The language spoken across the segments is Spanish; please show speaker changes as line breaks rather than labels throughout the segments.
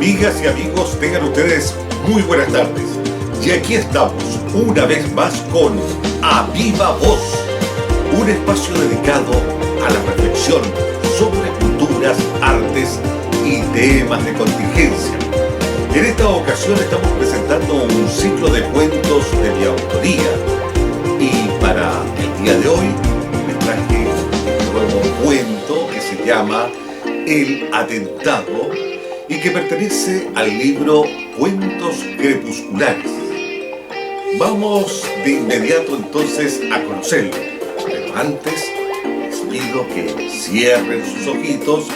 Amigas y amigos, tengan ustedes muy buenas tardes. Y aquí estamos, una vez más con A Viva Voz, un espacio dedicado a la reflexión sobre culturas, artes y temas de contingencia. En esta ocasión estamos presentando un ciclo de cuentos de mi autoría. Y para el día de hoy me traje un nuevo cuento que se llama El Atentado y que pertenece al libro Cuentos Crepusculares. Vamos de inmediato entonces a conocerlo, pero antes les pido que cierren sus ojitos,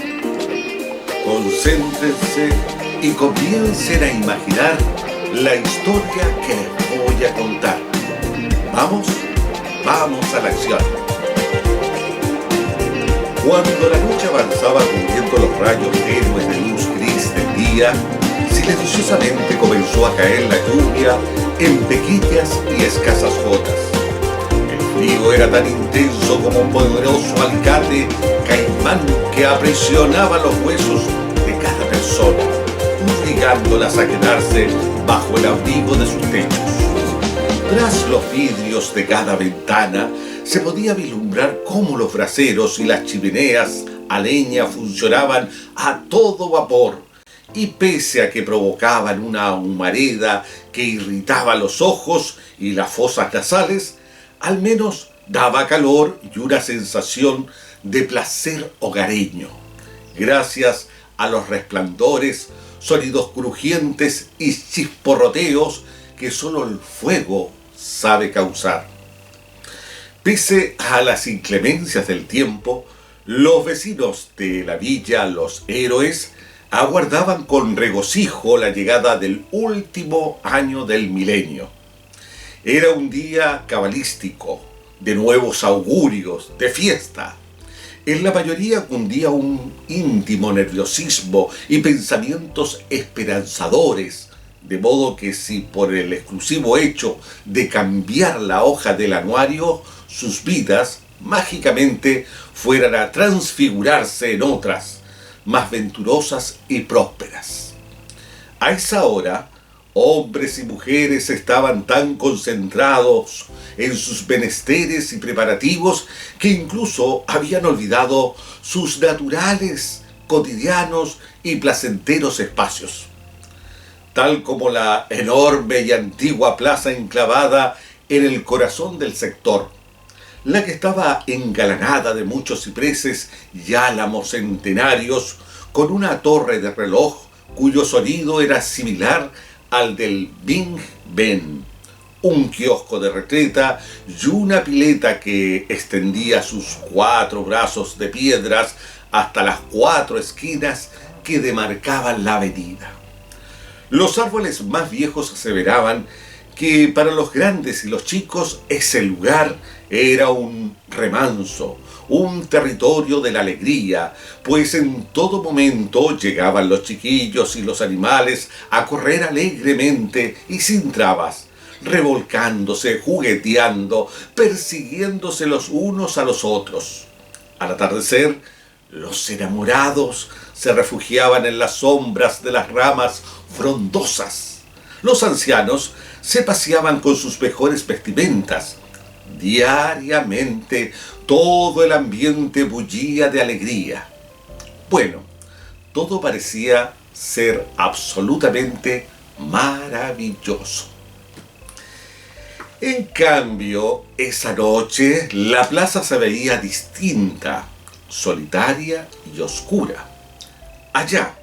concéntrense y comiencen a imaginar la historia que les voy a contar. Vamos a la acción. Cuando la noche avanzaba cubriendo los rayos tenues de luz gris del día, silenciosamente comenzó a caer la lluvia en pequeñas y escasas gotas. El frío era tan intenso como un poderoso alicate caimán que aprisionaba los huesos de cada persona, obligándolas a quedarse bajo el abrigo de sus techos. Tras los vidrios de cada ventana se podía vislumbrar cómo los braseros y las chimeneas a leña funcionaban a todo vapor, y pese a que provocaban una humareda que irritaba los ojos y las fosas nasales, al menos daba calor y una sensación de placer hogareño, gracias a los resplandores, sonidos crujientes y chisporroteos que solo el fuego sabe causar. Pese a las inclemencias del tiempo, los vecinos de la villa Los Héroes aguardaban con regocijo la llegada del último año del milenio. Era un día cabalístico, de nuevos augurios, de fiesta. En la mayoría cundía un íntimo nerviosismo y pensamientos esperanzadores, de modo que si por el exclusivo hecho de cambiar la hoja del anuario, sus vidas mágicamente fueran a transfigurarse en otras, más venturosas y prósperas. A esa hora, hombres y mujeres estaban tan concentrados en sus menesteres y preparativos que incluso habían olvidado sus naturales, cotidianos y placenteros espacios. Tal como la enorme y antigua plaza enclavada en el corazón del sector, la que estaba engalanada de muchos cipreses y álamos centenarios, con una torre de reloj cuyo sonido era similar al del Big Ben, un kiosco de retreta y una pileta que extendía sus 4 brazos de piedras hasta las 4 esquinas que demarcaban la avenida. Los árboles más viejos aseveraban que para los grandes y los chicos ese lugar era un remanso, un territorio de la alegría, pues en todo momento llegaban los chiquillos y los animales a correr alegremente y sin trabas, revolcándose, jugueteando, persiguiéndose los unos a los otros. Al atardecer, los enamorados se refugiaban en las sombras de las ramas frondosas. Los ancianos se paseaban con sus mejores vestimentas. Diariamente todo el ambiente bullía de alegría. Bueno, todo parecía ser absolutamente maravilloso. En cambio, esa noche la plaza se veía distinta, solitaria y oscura. Allá,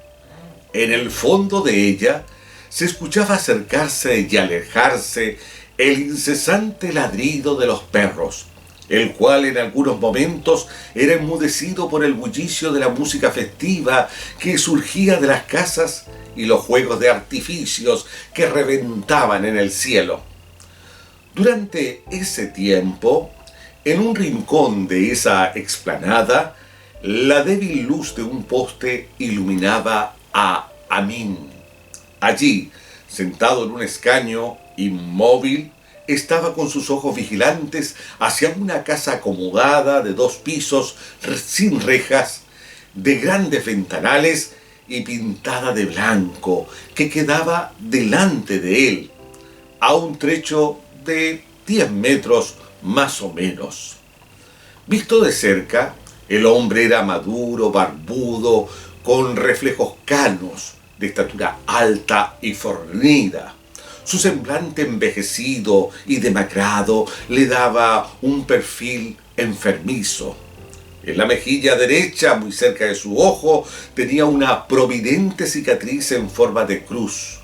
en el fondo de ella, se escuchaba acercarse y alejarse el incesante ladrido de los perros, el cual en algunos momentos era enmudecido por el bullicio de la música festiva que surgía de las casas y los juegos de artificios que reventaban en el cielo. Durante ese tiempo, en un rincón de esa explanada, la débil luz de un poste iluminaba a Amin. Allí, sentado en un escaño, inmóvil, estaba con sus ojos vigilantes hacia una casa acomodada de 2 pisos sin rejas, de grandes ventanales y pintada de blanco que quedaba delante de él, a un trecho de 10 metros más o menos. Visto de cerca, el hombre era maduro, barbudo, con reflejos canos, de estatura alta y fornida. Su semblante envejecido y demacrado le daba un perfil enfermizo. En la mejilla derecha, muy cerca de su ojo, tenía una prominente cicatriz en forma de cruz.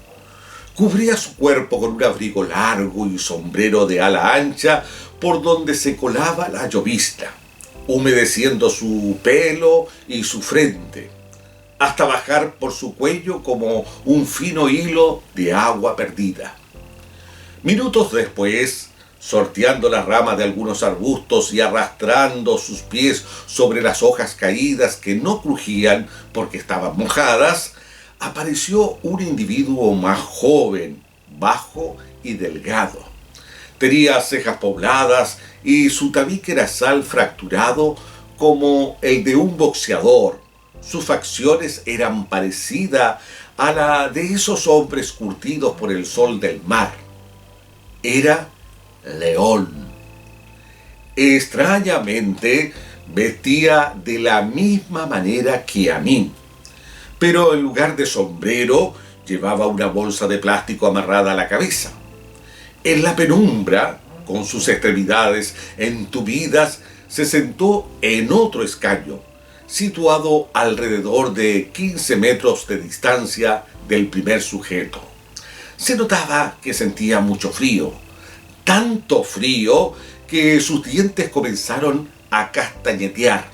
Cubría su cuerpo con un abrigo largo y sombrero de ala ancha por donde se colaba la llovizna, humedeciendo su pelo y su frente, hasta bajar por su cuello como un fino hilo de agua perdida. Minutos después, sorteando las ramas de algunos arbustos y arrastrando sus pies sobre las hojas caídas que no crujían porque estaban mojadas, apareció un individuo más joven, bajo y delgado. Tenía cejas pobladas y su tabique nasal fracturado como el de un boxeador. Sus facciones eran parecidas a la de esos hombres curtidos por el sol del mar. Era León. Extrañamente, vestía de la misma manera que Amín, pero en lugar de sombrero llevaba una bolsa de plástico amarrada a la cabeza. En la penumbra, con sus extremidades entubidas, se sentó en otro escaño, situado alrededor de 15 metros de distancia del primer sujeto. Se notaba que sentía mucho frío, tanto frío que sus dientes comenzaron a castañetear.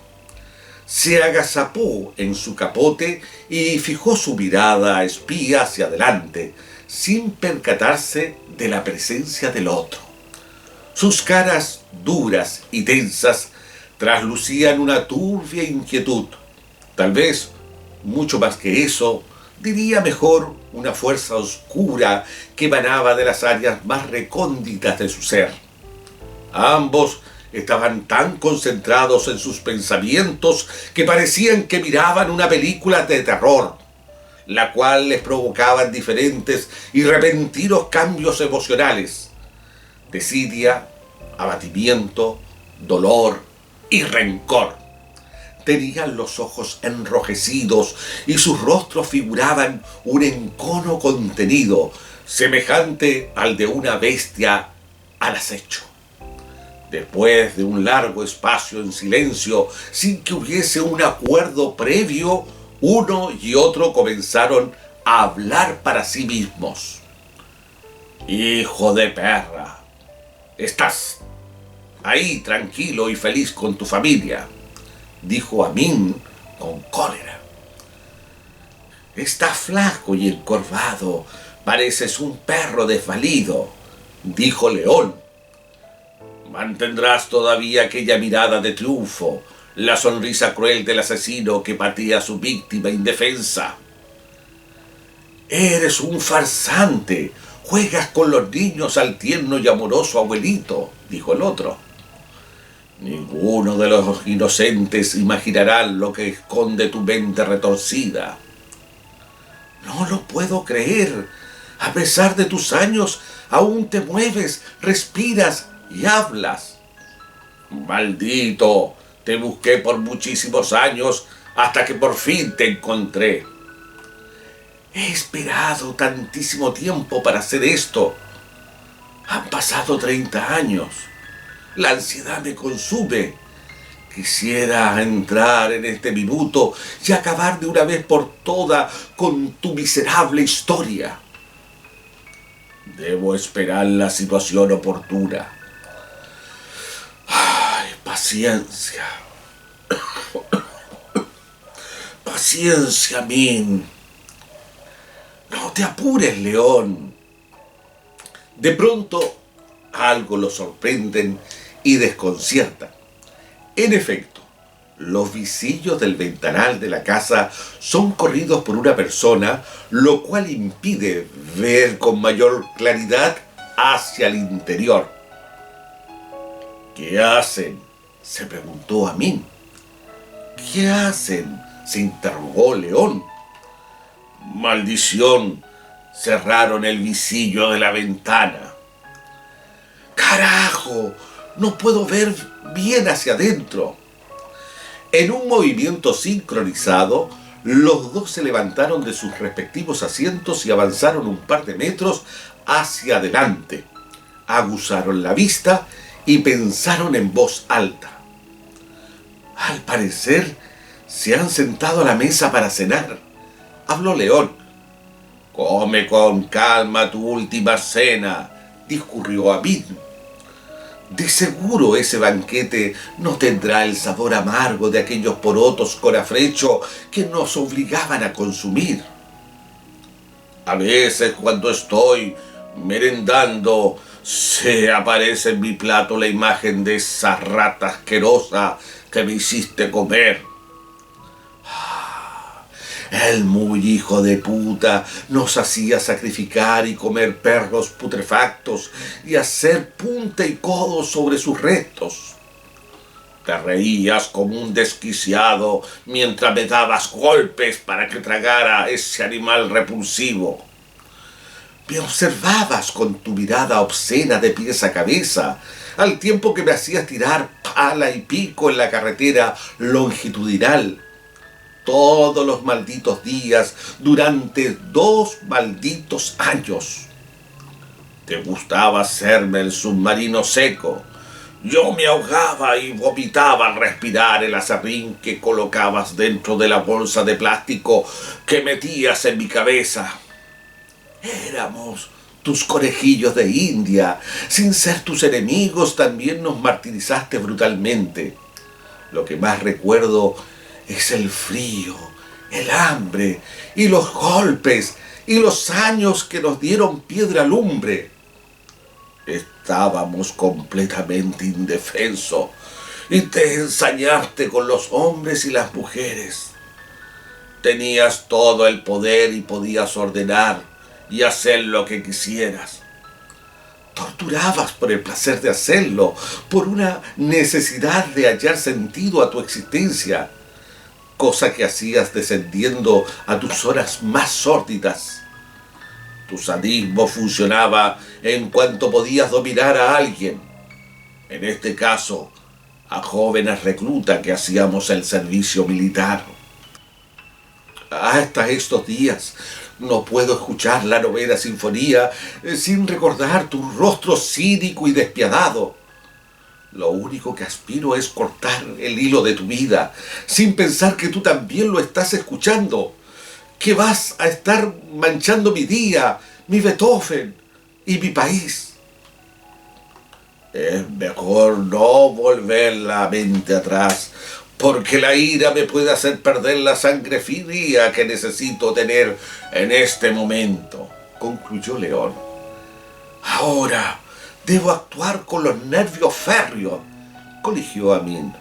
Se agazapó en su capote y fijó su mirada espía hacia adelante, sin percatarse de la presencia del otro. Sus caras duras y tensas traslucían una turbia inquietud. Tal vez, mucho más que eso, diría mejor una fuerza oscura que emanaba de las áreas más recónditas de su ser. Ambos estaban tan concentrados en sus pensamientos que parecían que miraban una película de terror, la cual les provocaba diferentes y repentinos cambios emocionales: desidia, abatimiento, dolor y rencor. Tenían los ojos enrojecidos y sus rostros figuraban un encono contenido, semejante al de una bestia al acecho. Después de un largo espacio en silencio, sin que hubiese un acuerdo previo, uno y otro comenzaron a hablar para sí mismos. «Hijo de perra, estás ahí tranquilo y feliz con tu familia», dijo Amín con cólera. «Estás flaco y encorvado, pareces un perro desvalido», dijo León. «Mantendrás todavía aquella mirada de triunfo, la sonrisa cruel del asesino que patea a su víctima indefensa». «Eres un farsante, juegas con los niños al tierno y amoroso abuelito», dijo el otro. «Ninguno de los inocentes imaginará lo que esconde tu mente retorcida». «No lo puedo creer. A pesar de tus años, aún te mueves, respiras y hablas». «Maldito, te busqué por muchísimos años hasta que por fin te encontré». «He esperado tantísimo tiempo para hacer esto. Han pasado 30 años. La ansiedad me consume. Quisiera entrar en este minuto y acabar de una vez por todas con tu miserable historia». «Debo esperar la situación oportuna». «Ay, paciencia. Paciencia, Min. No te apures, León». De pronto, algo lo sorprenden y desconcierta. En efecto, los visillos del ventanal de la casa son corridos por una persona, lo cual impide ver con mayor claridad hacia el interior. «¿Qué hacen?», se preguntó Amín. «¿Qué hacen?», se interrogó León. Maldición, cerraron el visillo de la ventana. ¡Carajo! No puedo ver bien hacia adentro. En un movimiento sincronizado, los dos se levantaron de sus respectivos asientos y avanzaron un par de metros hacia adelante. Aguzaron la vista y pensaron en voz alta. Al parecer, se han sentado a la mesa para cenar. Habló León. Come con calma tu última cena, discurrió Amin. De seguro ese banquete no tendrá el sabor amargo de aquellos porotos con afrecho que nos obligaban a consumir. A veces cuando estoy merendando, se aparece en mi plato la imagen de esa rata asquerosa que me hiciste comer. El muy hijo de puta nos hacía sacrificar y comer perros putrefactos y hacer punta y codo sobre sus restos. Te reías como un desquiciado mientras me dabas golpes para que tragara ese animal repulsivo. Me observabas con tu mirada obscena de pies a cabeza, al tiempo que me hacías tirar pala y pico en la carretera longitudinal. Todos los malditos días durante 2 malditos años. Te gustaba hacerme el submarino seco. Yo me ahogaba y vomitaba al respirar el aserrín que colocabas dentro de la bolsa de plástico que metías en mi cabeza. Éramos tus conejillos de India. Sin ser tus enemigos, también nos martirizaste brutalmente. Lo que más recuerdo es el frío, el hambre y los golpes y los años que nos dieron piedra lumbre. Estábamos completamente indefensos y te ensañaste con los hombres y las mujeres. Tenías todo el poder y podías ordenar y hacer lo que quisieras. Torturabas por el placer de hacerlo, por una necesidad de hallar sentido a tu existencia, cosa que hacías descendiendo a tus horas más sórdidas. Tu sadismo funcionaba en cuanto podías dominar a alguien, en este caso, a jóvenes reclutas que hacíamos el servicio militar. Hasta estos días no puedo escuchar la 9ª sinfonía sin recordar tu rostro cínico y despiadado. Lo único que aspiro es cortar el hilo de tu vida, sin pensar que tú también lo estás escuchando, que vas a estar manchando mi día, mi Beethoven y mi país. Es mejor no volver la mente atrás, porque la ira me puede hacer perder la sangre fría que necesito tener en este momento, concluyó León. Ahora debo actuar con los nervios férreos, coligió Amin.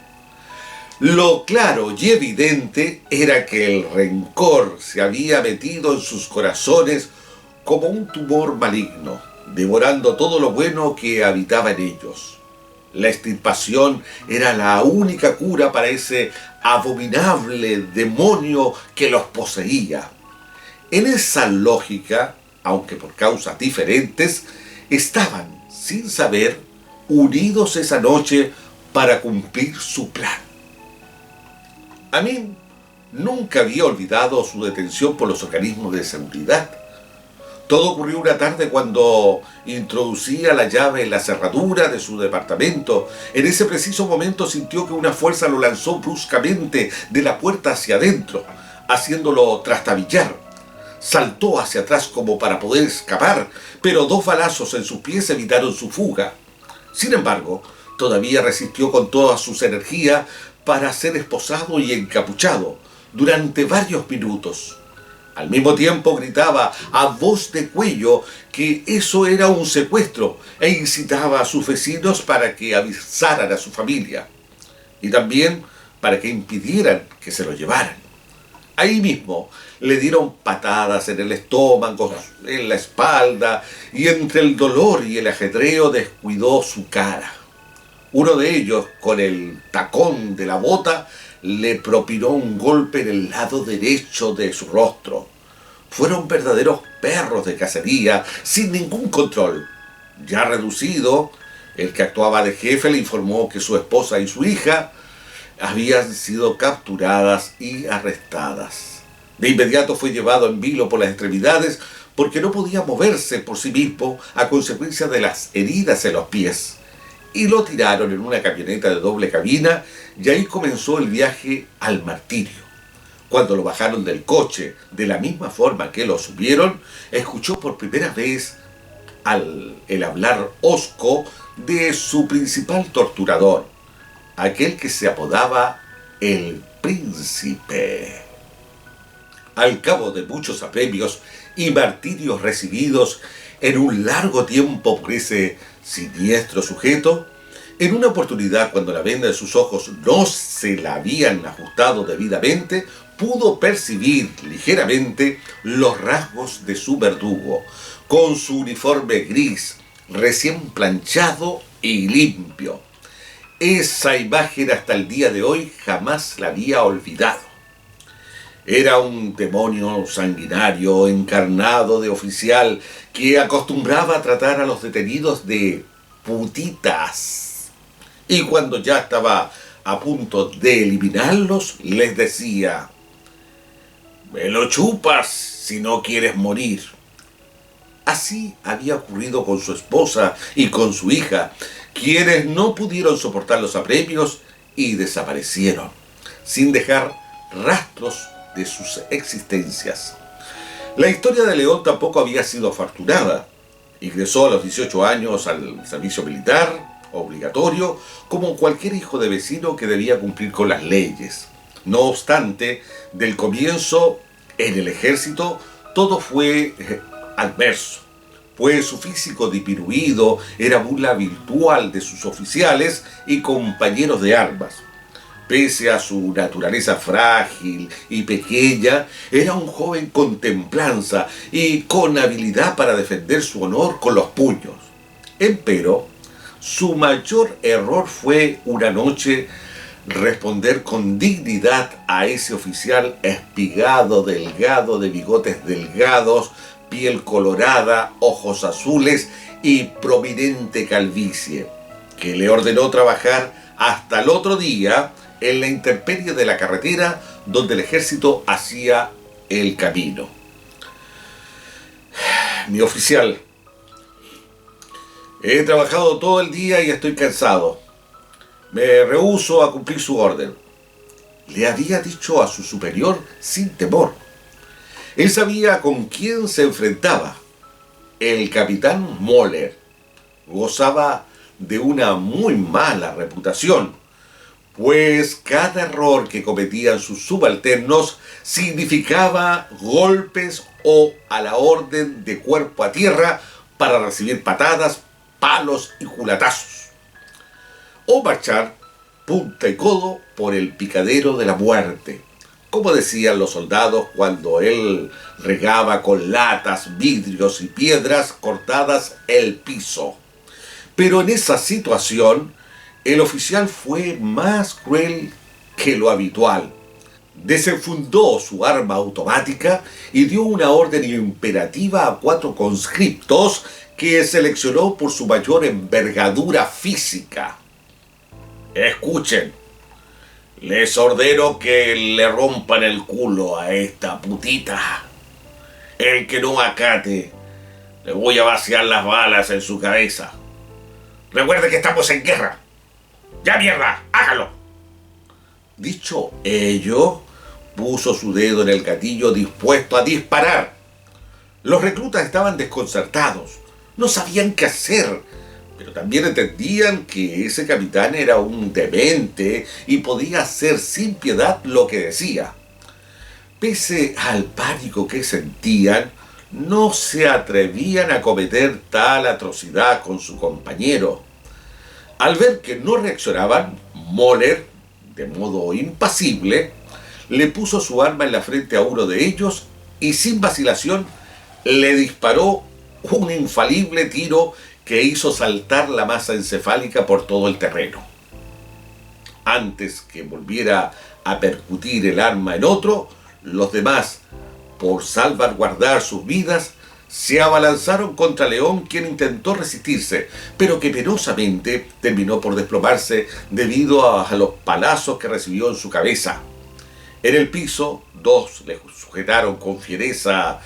Lo claro y evidente era que el rencor se había metido en sus corazones como un tumor maligno, devorando todo lo bueno que habitaba en ellos. La extirpación era la única cura para ese abominable demonio que los poseía. En esa lógica, aunque por causas diferentes, estaban, sin saber, unidos esa noche para cumplir su plan. Amin nunca había olvidado su detención por los organismos de seguridad. Todo ocurrió una tarde cuando introducía la llave en la cerradura de su departamento. En ese preciso momento sintió que una fuerza lo lanzó bruscamente de la puerta hacia adentro, haciéndolo trastabillar. Saltó hacia atrás como para poder escapar, pero 2 balazos en sus pies evitaron su fuga. Sin embargo, todavía resistió con todas sus energías para ser esposado y encapuchado durante varios minutos. Al mismo tiempo gritaba a voz de cuello que eso era un secuestro e incitaba a sus vecinos para que avisaran a su familia y también para que impidieran que se lo llevaran. Ahí mismo le dieron patadas en el estómago, en la espalda, y entre el dolor y el ajetreo descuidó su cara. Uno de ellos, con el tacón de la bota, le propinó un golpe en el lado derecho de su rostro. fueron verdaderos perros de cacería, sin ningún control. Ya reducido, el que actuaba de jefe le informó que su esposa y su hija habían sido capturadas y arrestadas. De inmediato fue llevado en vilo por las extremidades porque no podía moverse por sí mismo a consecuencia de las heridas en los pies. Y lo tiraron en una camioneta de doble cabina y ahí comenzó el viaje al martirio. Cuando lo bajaron del coche, de la misma forma que lo subieron, escuchó por primera vez el hablar hosco de su principal torturador, aquel que se apodaba el Príncipe. Al cabo de muchos apremios y martirios recibidos en un largo tiempo por ese siniestro sujeto, en una oportunidad cuando la venda de sus ojos no se la habían ajustado debidamente, pudo percibir ligeramente los rasgos de su verdugo, con su uniforme gris, recién planchado y limpio. Esa imagen hasta el día de hoy jamás la había olvidado. Era un demonio sanguinario encarnado de oficial que acostumbraba a tratar a los detenidos de putitas. Y cuando ya estaba a punto de eliminarlos, les decía: «Me lo chupas si no quieres morir». Así había ocurrido con su esposa y con su hija, quienes no pudieron soportar los apremios y desaparecieron, sin dejar rastros de sus existencias. La historia de León tampoco había sido afortunada. Ingresó a los 18 años al servicio militar obligatorio, como cualquier hijo de vecino que debía cumplir con las leyes. No obstante, del comienzo en el ejército todo fue adverso, pues su físico disminuido era burla virtual de sus oficiales y compañeros de armas. Pese a su naturaleza frágil y pequeña, era un joven con templanza y con habilidad para defender su honor con los puños. Empero, su mayor error fue una noche responder con dignidad a ese oficial espigado, delgado, de bigotes delgados, piel colorada, ojos azules y prominente calvicie, que le ordenó trabajar hasta el otro día en la intemperie de la carretera donde el ejército hacía el camino. «Mi oficial, he trabajado todo el día y estoy cansado. Me rehúso a cumplir su orden», le había dicho a su superior sin temor. Él sabía con quién se enfrentaba. El capitán Moller gozaba de una muy mala reputación, pues cada error que cometían sus subalternos significaba golpes o a la orden de cuerpo a tierra para recibir patadas, palos y culatazos, o marchar punta y codo por el picadero de la muerte, como decían los soldados cuando él regaba con latas, vidrios y piedras cortadas el piso. Pero en esa situación, el oficial fue más cruel que lo habitual. Desenfundó su arma automática y dio una orden imperativa a 4 conscriptos que seleccionó por su mayor envergadura física. «Escuchen, les ordeno que le rompan el culo a esta putita. El que no acate, le voy a vaciar las balas en su cabeza. Recuerde que estamos en guerra. ¡Ya mierda! ¡Hágalo!». Dicho ello, puso su dedo en el gatillo dispuesto a disparar. Los reclutas estaban desconcertados, no sabían qué hacer, pero también entendían que ese capitán era un demente y podía hacer sin piedad lo que decía. Pese al pánico que sentían, no se atrevían a cometer tal atrocidad con su compañero. Al ver que no reaccionaban, Moller, de modo impasible, le puso su arma en la frente a uno de ellos y sin vacilación le disparó un infalible tiro que hizo saltar la masa encefálica por todo el terreno. Antes que volviera a percutir el arma en otro, los demás, Por salvaguardar sus vidas, se abalanzaron contra León, quien intentó resistirse, pero que penosamente terminó por desplomarse debido a los palazos que recibió en su cabeza. En el piso, dos le sujetaron con fiereza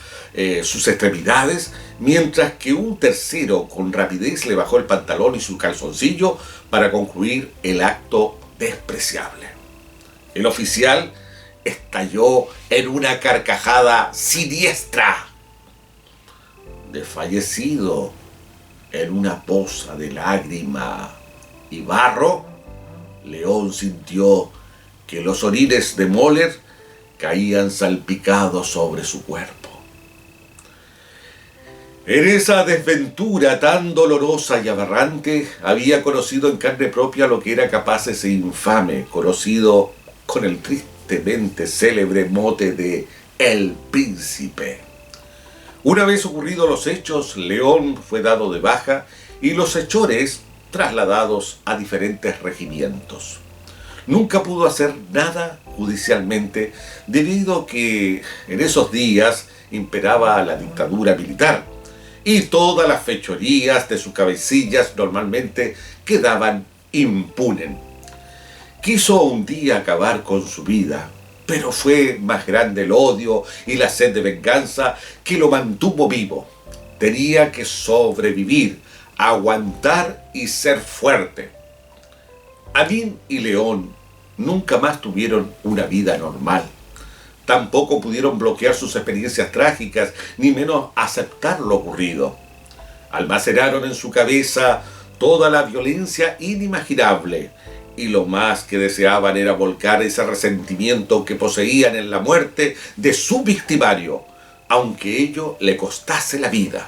sus extremidades, mientras que un tercero con rapidez le bajó el pantalón y su calzoncillo para concluir el acto despreciable. El oficial estalló en una carcajada siniestra. Desfallecido en una poza de lágrima y barro, León sintió que los orines de Moller caían salpicados sobre su cuerpo. En esa desventura tan dolorosa y aberrante, había conocido en carne propia lo que era capaz ese infame, conocido con el tristemente célebre mote de El Príncipe. Una vez ocurridos los hechos, León fue dado de baja y los hechores trasladados a diferentes regimientos. Nunca pudo hacer nada judicialmente debido a que en esos días imperaba la dictadura militar y todas las fechorías de sus cabecillas normalmente quedaban impunes. Quiso un día acabar con su vida, pero fue más grande el odio y la sed de venganza que lo mantuvo vivo. Tenía que sobrevivir, aguantar y ser fuerte. Amin y León nunca más tuvieron una vida normal. Tampoco pudieron bloquear sus experiencias trágicas, ni menos aceptar lo ocurrido. Almacenaron en su cabeza toda la violencia inimaginable, y lo más que deseaban era volcar ese resentimiento que poseían en la muerte de su victimario, aunque ello le costase la vida.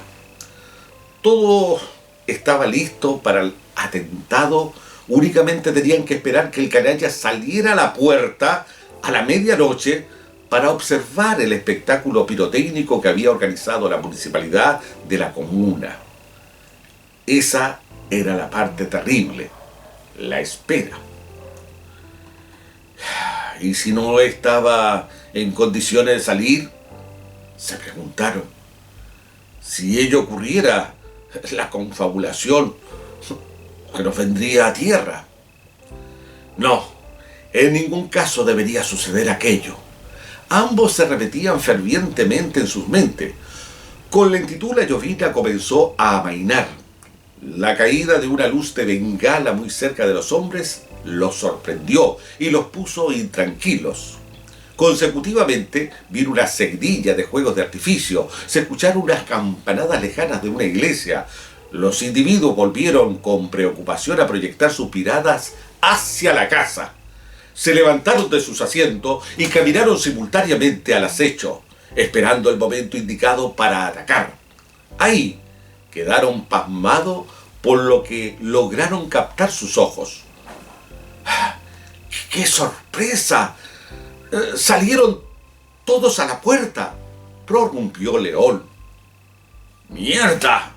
Todo estaba listo para el atentado. Únicamente tenían que esperar que el canalla saliera a la puerta a la medianoche para observar el espectáculo pirotécnico que había organizado la municipalidad de la comuna. Esa era la parte terrible, la espera. ¿Y si no estaba en condiciones de salir? Se preguntaron. Si ello ocurriera, la confabulación que nos vendría a tierra. No, en ningún caso debería suceder aquello. Ambos se repetían fervientemente en sus mentes. Con lentitud la llovizna comenzó a amainar. La caída de una luz de bengala muy cerca de los hombres los sorprendió y los puso intranquilos. Consecutivamente vino una seguidilla de juegos de artificio, se escucharon unas campanadas lejanas de una iglesia. Los individuos volvieron con preocupación a proyectar sus miradas hacia la casa. Se levantaron de sus asientos y caminaron simultáneamente al acecho, esperando el momento indicado para atacar. Ahí quedaron pasmados por lo que lograron captar sus ojos. ¡Qué sorpresa! Salieron todos a la puerta, prorrumpió León. ¡Mierda!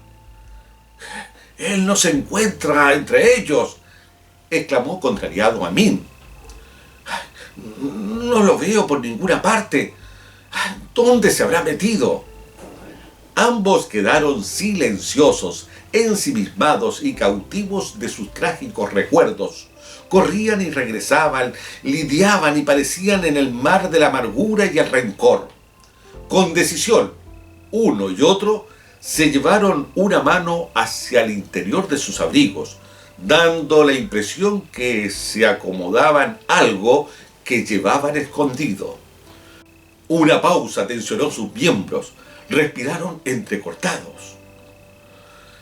Él no se encuentra entre ellos, exclamó contrariado Amin. No lo veo por ninguna parte. ¿Dónde se habrá metido? Ambos quedaron silenciosos, ensimismados y cautivos de sus trágicos recuerdos. Corrían y regresaban, lidiaban y parecían en el mar de la amargura y el rencor. Con decisión, uno y otro se llevaron una mano hacia el interior de sus abrigos, dando la impresión que se acomodaban algo que llevaban escondido. Una pausa tensionó sus miembros, respiraron entrecortados.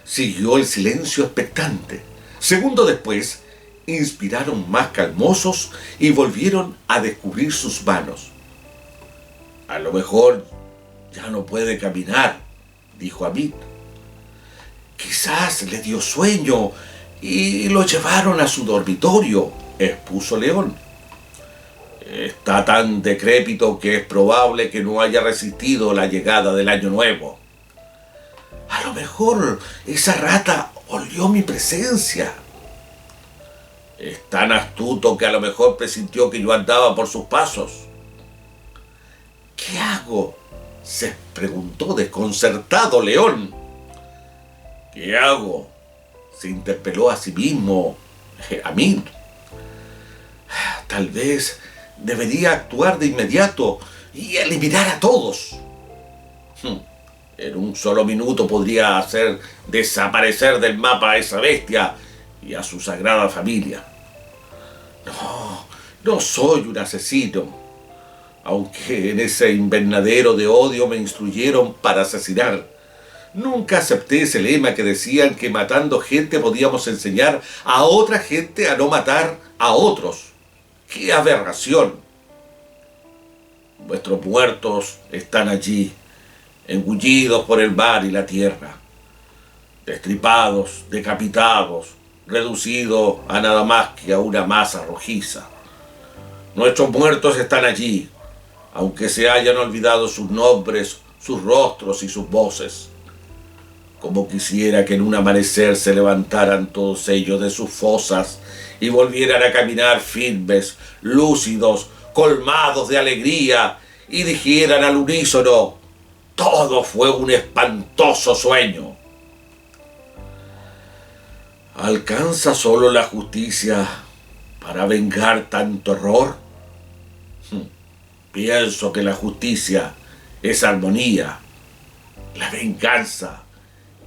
Siguió el silencio expectante. Segundos después, inspiraron más calmosos y volvieron a descubrir sus manos. A lo mejor ya no puede caminar, dijo Amin. Quizás le dio sueño y lo llevaron a su dormitorio, expuso León. Está tan decrépito que es probable que no haya resistido la llegada del año nuevo. A lo mejor esa rata olió mi presencia. Es tan astuto que a lo mejor presintió que yo andaba por sus pasos. ¿Qué hago? se preguntó desconcertado León. ¿Qué hago?, se interpeló a sí mismo Amín. Tal vez debería actuar de inmediato y eliminar a todos. En un solo minuto podría hacer desaparecer del mapa a esa bestia y a su sagrada familia. No soy un asesino, aunque en ese invernadero de odio me instruyeron para asesinar. Nunca acepté ese lema que decían que matando gente podíamos enseñar a otra gente a no matar a otros. ¡Qué aberración! Vuestros muertos están allí, engullidos por el mar y la tierra, destripados, decapitados, reducidos a nada más que a una masa rojiza. Nuestros muertos están allí, aunque se hayan olvidado sus nombres, sus rostros y sus voces. Como quisiera que en un amanecer se levantaran todos ellos de sus fosas y volvieran a caminar firmes, lúcidos, colmados de alegría, y dijeran al unísono: todo fue un espantoso sueño. ¿Alcanza solo la justicia para vengar tanto horror? Pienso que la justicia es armonía. La venganza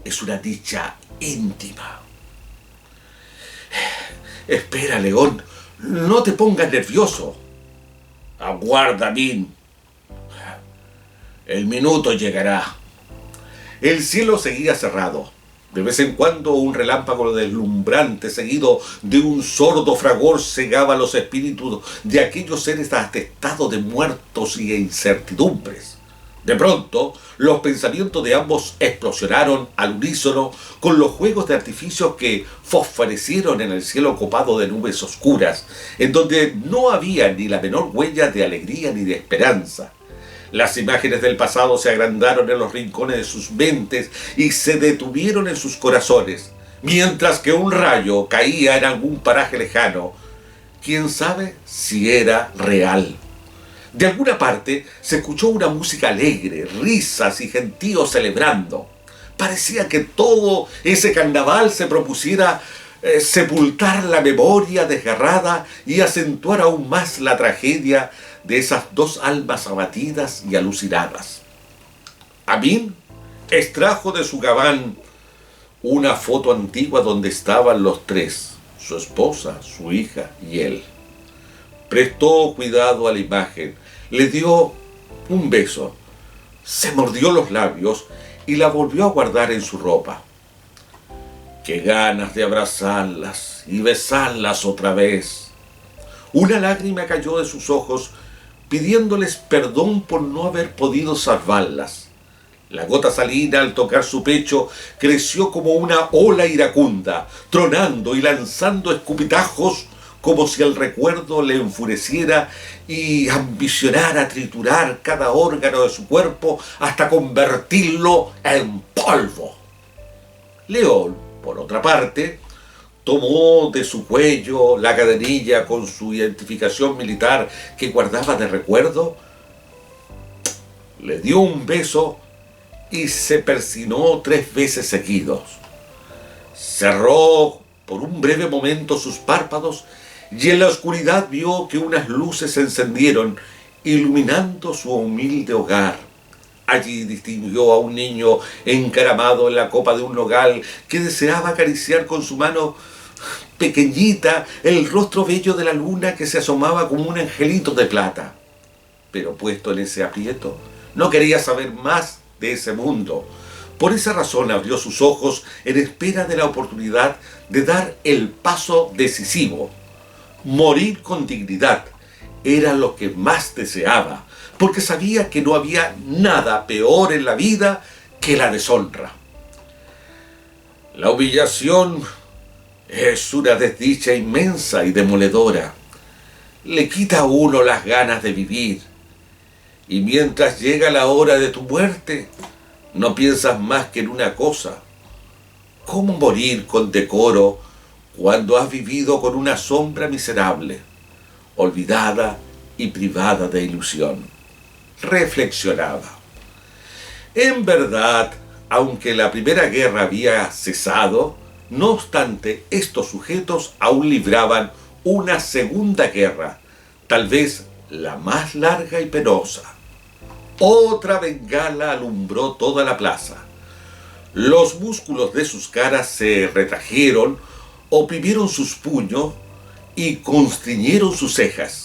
es una dicha íntima. Espera, León, no te pongas nervioso. Aguarda, Min. El minuto llegará. El cielo seguía cerrado. De vez en cuando un relámpago deslumbrante seguido de un sordo fragor cegaba los espíritus de aquellos seres atestados de muertos y incertidumbres. De pronto, los pensamientos de ambos explosionaron al unísono con los juegos de artificios que fosforecieron en el cielo copado de nubes oscuras, en donde no había ni la menor huella de alegría ni de esperanza. Las imágenes del pasado se agrandaron en los rincones de sus mentes y se detuvieron en sus corazones, mientras que un rayo caía en algún paraje lejano. ¿Quién sabe si era real? De alguna parte se escuchó una música alegre, risas y gentíos celebrando. Parecía que todo ese carnaval se propusiera sepultar la memoria desgarrada y acentuar aún más la tragedia de esas dos almas abatidas y alucinadas. Amín extrajo de su gabán una foto antigua donde estaban los tres, su esposa, su hija y él. Prestó cuidado a la imagen, le dio un beso, se mordió los labios y la volvió a guardar en su ropa. ¡Qué ganas de abrazarlas y besarlas otra vez! Una lágrima cayó de sus ojos pidiéndoles perdón por no haber podido salvarlas. La gota salina al tocar su pecho creció como una ola iracunda, tronando y lanzando escupitajos como si el recuerdo le enfureciera y ambicionara triturar cada órgano de su cuerpo hasta convertirlo en polvo. León, por otra parte, tomó de su cuello la cadenilla con su identificación militar que guardaba de recuerdo, le dio un beso y se persinó 3 veces seguidos. Cerró por un breve momento sus párpados y en la oscuridad vio que unas luces se encendieron, iluminando su humilde hogar. Allí distinguió a un niño encaramado en la copa de un nogal que deseaba acariciar con su mano pequeñita el rostro bello de la luna que se asomaba como un angelito de plata. Pero puesto en ese aprieto, no quería saber más de ese mundo. Por esa razón abrió sus ojos en espera de la oportunidad de dar el paso decisivo. Morir con dignidad era lo que más deseaba, porque sabía que no había nada peor en la vida que la deshonra. La humillación es una desdicha inmensa y demoledora. Le quita a uno las ganas de vivir. Y mientras llega la hora de tu muerte, no piensas más que en una cosa: ¿cómo morir con decoro cuando has vivido con una sombra miserable, olvidada y privada de ilusión? Reflexionaba. En verdad, aunque la Primera Guerra había cesado, no obstante, estos sujetos aún libraban una Segunda Guerra, tal vez la más larga y penosa. Otra bengala alumbró toda la plaza. Los músculos de sus caras se retrajeron, oprimieron sus puños y constriñeron sus cejas.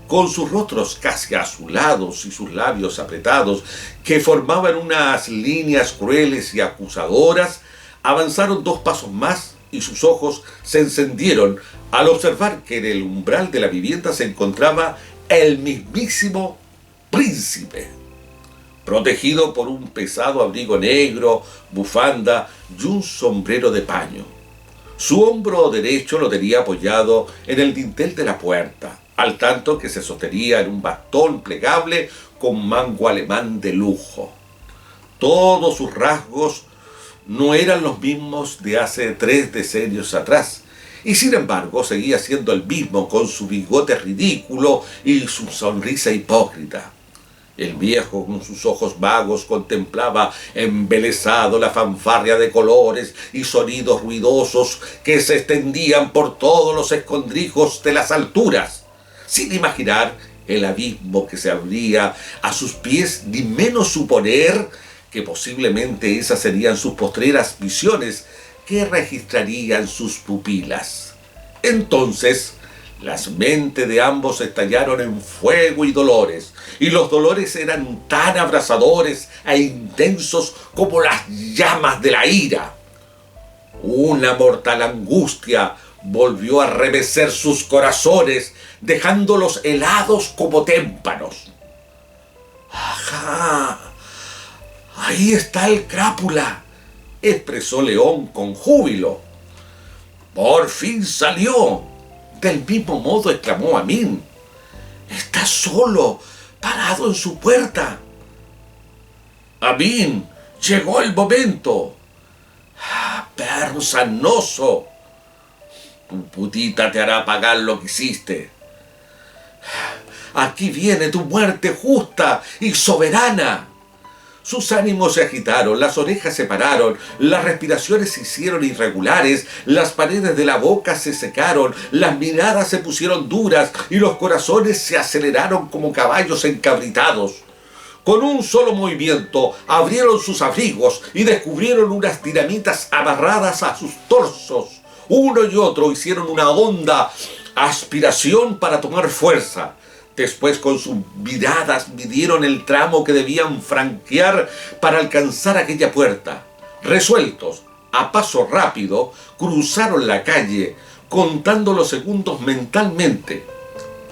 Con sus rostros casi azulados y sus labios apretados, que formaban unas líneas crueles y acusadoras, avanzaron 2 pasos más y sus ojos se encendieron al observar que en el umbral de la vivienda se encontraba el mismísimo príncipe, protegido por un pesado abrigo negro, bufanda y un sombrero de paño. Su hombro derecho lo tenía apoyado en el dintel de la puerta, al tanto que se sostenía en un bastón plegable con mango alemán de lujo. Todos sus rasgos no eran los mismos de hace 3 decenios atrás, y sin embargo seguía siendo el mismo con su bigote ridículo y su sonrisa hipócrita. El viejo, con sus ojos vagos, contemplaba embelesado la fanfarria de colores y sonidos ruidosos que se extendían por todos los escondrijos de las alturas, sin imaginar el abismo que se abría a sus pies, ni menos suponer que posiblemente esas serían sus postreras visiones que registrarían sus pupilas. Entonces, las mentes de ambos estallaron en fuego y dolores, y los dolores eran tan abrasadores e intensos como las llamas de la ira. Una mortal angustia volvió a remecer sus corazones, dejándolos helados como témpanos. ¡Ajá! ¡Ahí está el crápula!, expresó León con júbilo. ¡Por fin salió! Del mismo modo exclamó Amín. ¡Está solo, parado en su puerta! Amín, llegó el momento. ¡Perro sanoso! Tu putita te hará pagar lo que hiciste. Aquí viene tu muerte justa y soberana. Sus ánimos se agitaron, las orejas se pararon, las respiraciones se hicieron irregulares, las paredes de la boca se secaron, las miradas se pusieron duras y los corazones se aceleraron como caballos encabritados. Con un solo movimiento abrieron sus abrigos y descubrieron unas dinamitas amarradas a sus torsos. Uno y otro hicieron una honda aspiración para tomar fuerza. Después, con sus miradas, midieron el tramo que debían franquear para alcanzar aquella puerta. Resueltos, a paso rápido, cruzaron la calle, contando los segundos mentalmente.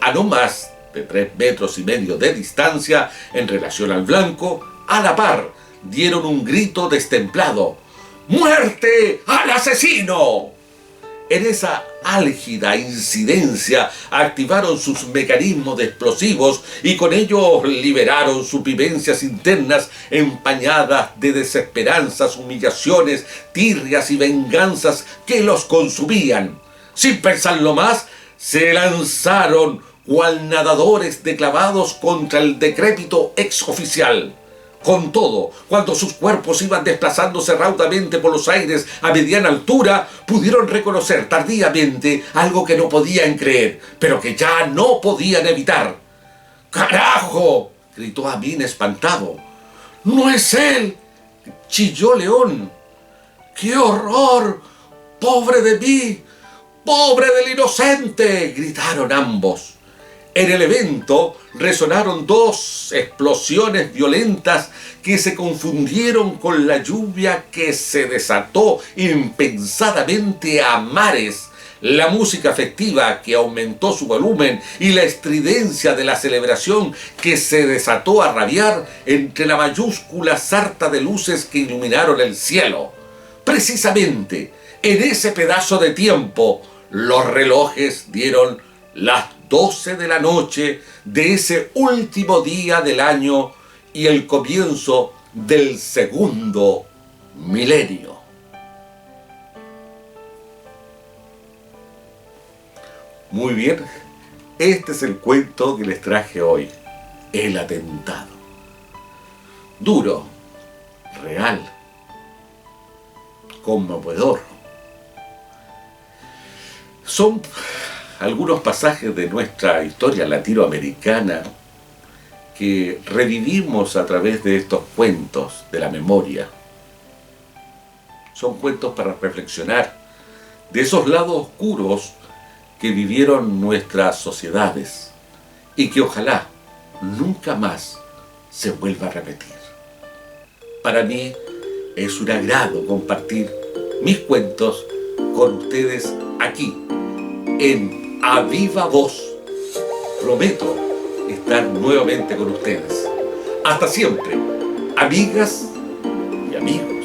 A no más de 3,5 metros de distancia en relación al blanco, a la par, dieron un grito destemplado. ¡Muerte al asesino! En esa álgida incidencia activaron sus mecanismos de explosivos y con ello liberaron sus vivencias internas empañadas de desesperanzas, humillaciones, tirrias y venganzas que los consumían. Sin pensarlo más, se lanzaron cual nadadores declavados contra el decrépito exoficial. Con todo, cuando sus cuerpos iban desplazándose raudamente por los aires a mediana altura, pudieron reconocer tardíamente algo que no podían creer, pero que ya no podían evitar. ¡Carajo!, gritó Amín espantado. ¡No es él!, chilló León. ¡Qué horror! ¡Pobre de mí! ¡Pobre del inocente!, gritaron ambos. En el evento resonaron 2 explosiones violentas que se confundieron con la lluvia que se desató impensadamente a mares, la música festiva que aumentó su volumen y la estridencia de la celebración que se desató a rabiar entre la mayúscula sarta de luces que iluminaron el cielo. Precisamente en ese pedazo de tiempo, los relojes dieron las 12 de la noche de ese último día del año y el comienzo del segundo milenio. Muy bien, este es el cuento que les traje hoy, El atentado. Duro, real, conmovedor. Son algunos pasajes de nuestra historia latinoamericana que revivimos a través de estos cuentos de la memoria. Son cuentos para reflexionar de esos lados oscuros que vivieron nuestras sociedades y que ojalá nunca más se vuelva a repetir. Para mí es un agrado compartir mis cuentos con ustedes aquí en A Viva Voz. Prometo estar nuevamente con ustedes. Hasta siempre, amigas y amigos.